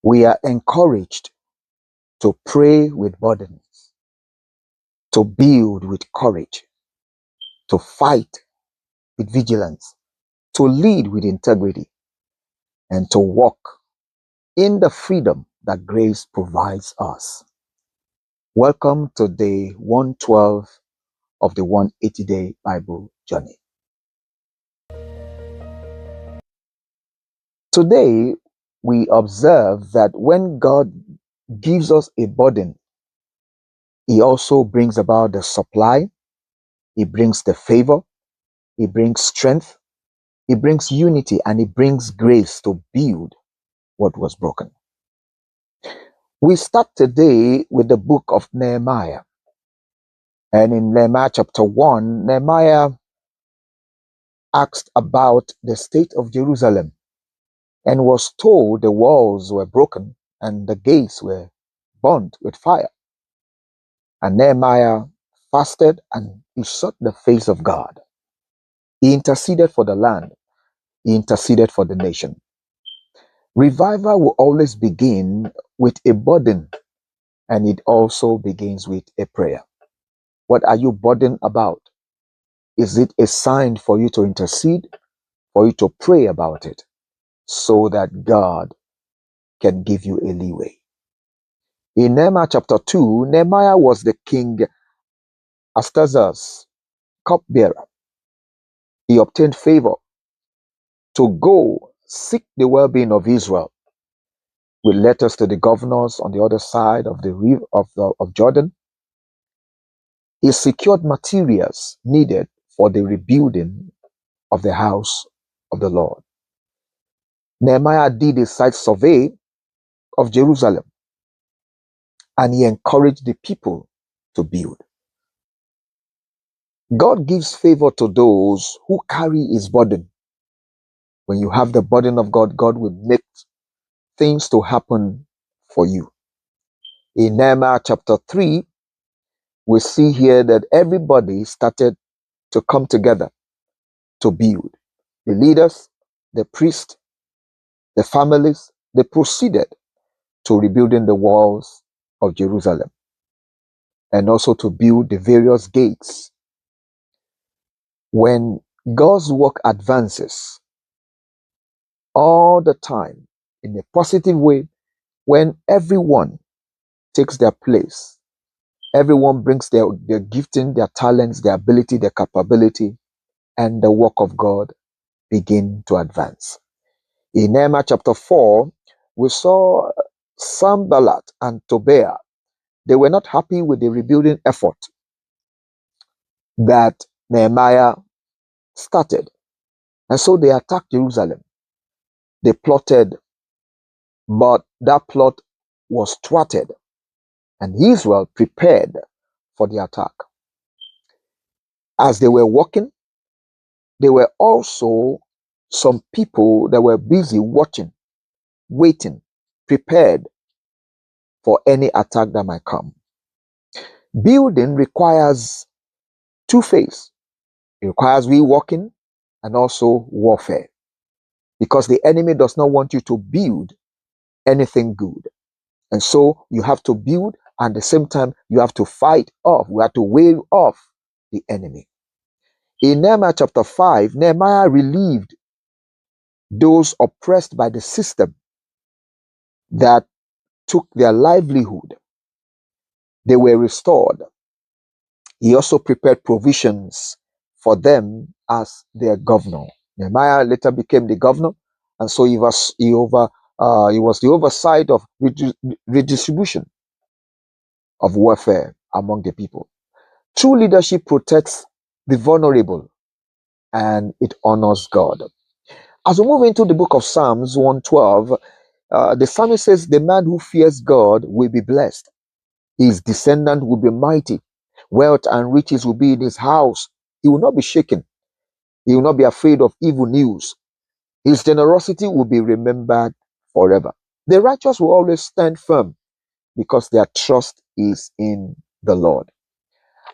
We are encouraged to pray with burdens, to build with courage, to fight with vigilance, to lead with integrity, and to walk in the freedom that grace provides us. Welcome to day 112 of the 180-day Bible journey. Today, we observe that when God gives us a burden, He also brings about the supply, He brings the favor, He brings strength, He brings unity, and He brings grace to build what was broken. We start today with the book of Nehemiah. And in Nehemiah chapter 1, Nehemiah asked about the state of Jerusalem and was told the walls were broken and the gates were burnt with fire. And Nehemiah fasted and he sought the face of God. He interceded for the land. He interceded for the nation. Revival will always begin with a burden, and it also begins with a prayer. What are you burdened about? Is it a sign for you to intercede, for you to pray about it, so that God can give you a leeway? In Nehemiah chapter 2, Nehemiah was the King Artaxerxes' cupbearer. He obtained favor to go seek the well-being of Israel with letters to the governors on the other side of the river of Jordan. He secured materials needed for the rebuilding of the house of the Lord. Nehemiah did a site survey of Jerusalem, and he encouraged the people to build. God gives favor to those who carry his burden. When you have the burden of God, God will make things to happen for you. In Nehemiah chapter 3, we see here that everybody started to come together to build. The leaders, the priests, the families, they proceeded to rebuilding the walls of Jerusalem and also to build the various gates. When God's work advances all the time in a positive way, when everyone takes their place, everyone brings their gifting, their talents, their ability, their capability, and the work of God begin to advance. In Nehemiah chapter 4, we saw Sanballat and Tobiah. They were not happy with the rebuilding effort that Nehemiah started. And so they attacked Jerusalem. They plotted, but that plot was thwarted, and Israel prepared for the attack. As they were walking, there were also some people that were busy watching, waiting, prepared for any attack that might come. Building requires two phases. It requires walking and also warfare, because the enemy does not want you to build anything good. And so you have to build, and at the same time you have to fight off. We have to wave off the enemy. In Nehemiah chapter 5, Nehemiah relieved those oppressed by the system that took their livelihood. They were restored. He also prepared provisions for them as their governor. Nehemiah later became the governor, and so he was the oversight of redistribution of welfare among the people. True leadership protects the vulnerable, and it honors God. As we move into the book of Psalms 112, the psalmist says, "The man who fears God will be blessed. His descendant will be mighty. Wealth and riches will be in his house. He will not be shaken. He will not be afraid of evil news. His generosity will be remembered forever." The righteous will always stand firm because their trust is in the Lord.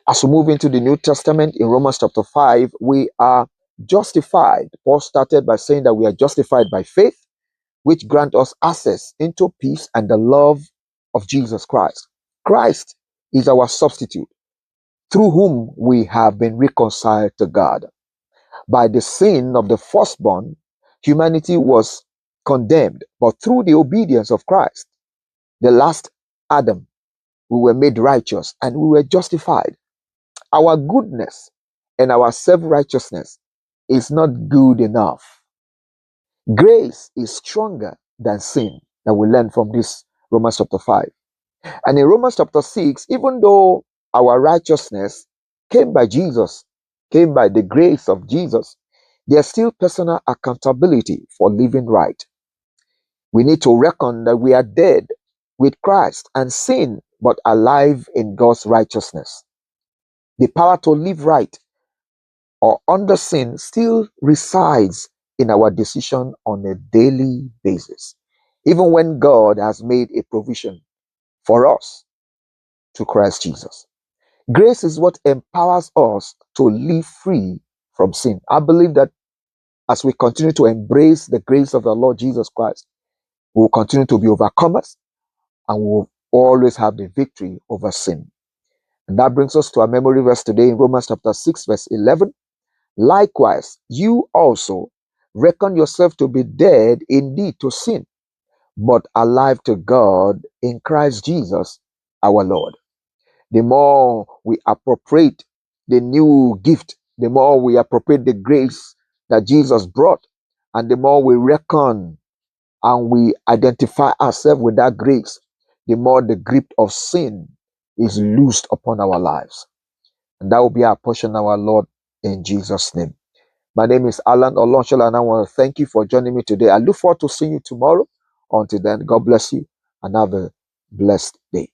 As we move into the New Testament in Romans chapter 5, we are justified. Paul started by saying that we are justified by faith. which grant us access into peace and the love of Jesus Christ. Christ is our substitute, through whom we have been reconciled to God. By the sin of the firstborn, humanity was condemned, but through the obedience of Christ, the last Adam, we were made righteous and we were justified. Our goodness and our self-righteousness is not good enough. Grace is stronger than sin, that we learn from this Romans chapter 5. And in Romans chapter 6, even though our righteousness came by Jesus, came by the grace of Jesus, there's still personal accountability for living right. We need to reckon that we are dead with Christ and sin, but alive in God's righteousness. The power to live right or under sin still resides in our decision on a daily basis, even when God has made a provision for us to Christ Jesus. Grace is what empowers us to live free from sin. I believe that as we continue to embrace the grace of the Lord Jesus Christ, we will continue to be overcomers and we will always have the victory over sin. And that brings us to our memory verse today in Romans chapter 6, verse 11. Likewise, you also reckon yourself to be dead indeed to sin, but alive to God in Christ Jesus our Lord. The more we appropriate the new gift, the more we appropriate the grace that Jesus brought, and the more we reckon and we identify ourselves with that grace, the more the grip of sin is loosed upon our lives. And that will be our portion, our Lord, in Jesus' name. My name is Alan Olonshola, and I want to thank you for joining me today. I look forward to seeing you tomorrow. Until then, God bless you and have a blessed day.